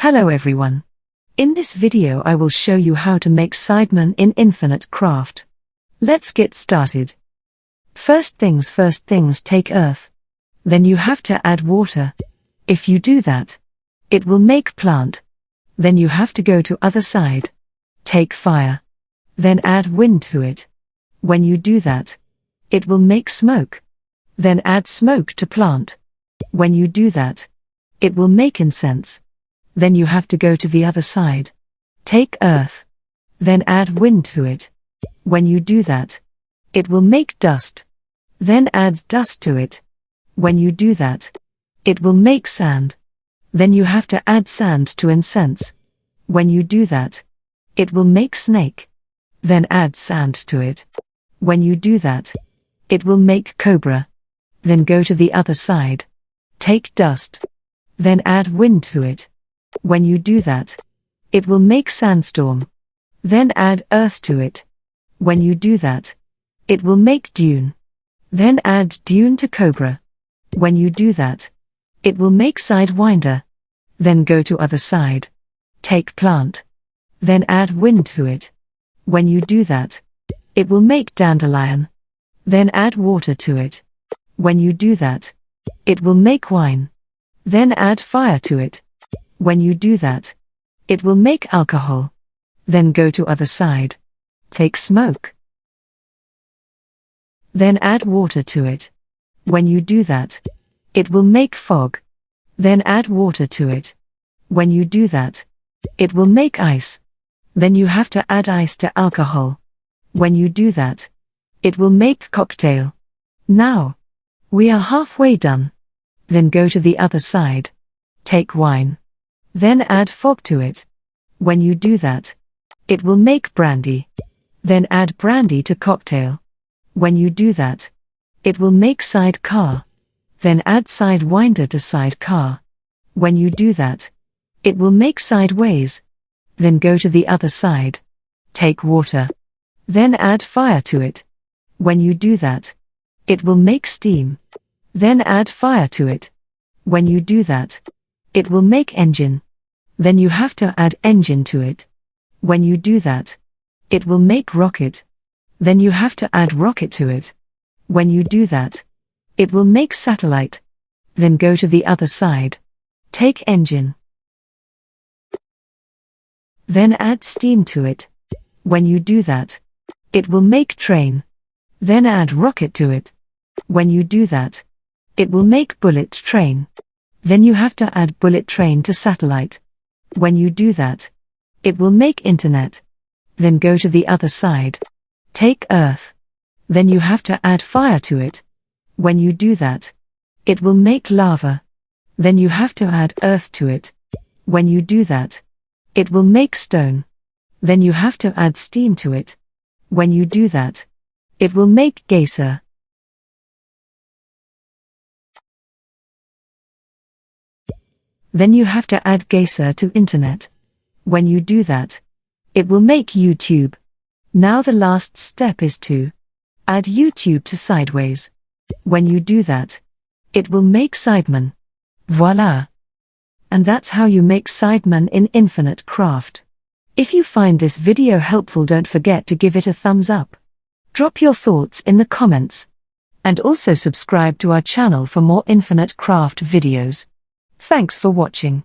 Hello everyone. In this video I will show you how to make Sidemen in Infinite Craft. Let's get started. First things first, take earth. Then you have to add water. If you do that, it will make plant. Then you have to go to other side. Take fire. Then add wind to it. When you do that, it will make smoke. Then add smoke to plant. When you do that, it will make incense. Then you have to go to the other side. Take earth. Then add wind to it. When you do that, it will make dust. Then add dust to it. When you do that, it will make sand. Then you have to add sand to incense. When you do that, it will make snake. Then add sand to it. When you do that, it will make cobra. Then go to the other side. Take dust. Then add wind to it. When you do that, it will make sandstorm. Then add earth to it. When you do that, it will make dune. Then add dune to cobra. When you do that, it will make sidewinder. Then go to other side. Take plant. Then add wind to it. When you do that, it will make dandelion. Then add water to it. When you do that, it will make wine. Then add fire to it. When you do that, it will make alcohol. Then go to other side. Take smoke. Then add water to it. When you do that, it will make fog. Then add water to it. When you do that, it will make ice. Then you have to add ice to alcohol. When you do that, it will make cocktail. Now, we are halfway done. Then go to the other side. Take wine. Then add fog to it. When you do that, it will make brandy. Then add brandy to cocktail. When you do that, it will make sidecar. Then add sidewinder to sidecar. When you do that, it will make sideways. Then go to the other side. Take water. Then add fire to it. When you do that, it will make steam. Then add fire to it. When you do that, it will make engine. Then you have to add engine to it. When you do that, it will make rocket. Then you have to add rocket to it. When you do that, it will make satellite. Then go to the other side. Take engine. Then add steam to it. When you do that, it will make train. Then add rocket to it. When you do that, it will make bullet train. Then you have to add bullet train to satellite. When you do that, it will make internet. Then go to the other side. Take earth. Then you have to add fire to it. When you do that, it will make lava. Then you have to add earth to it. When you do that, it will make stone. Then you have to add steam to it. When you do that, it will make geyser. Then you have to add geyser to internet. When you do that, it will make YouTube. Now the last step is to add YouTube to sideways. When you do that, it will make Sidemen. Voila! And that's how you make Sidemen in Infinite Craft. If you find this video helpful, don't forget to give it a thumbs up. Drop your thoughts in the comments. And also subscribe to our channel for more Infinite Craft videos. Thanks for watching.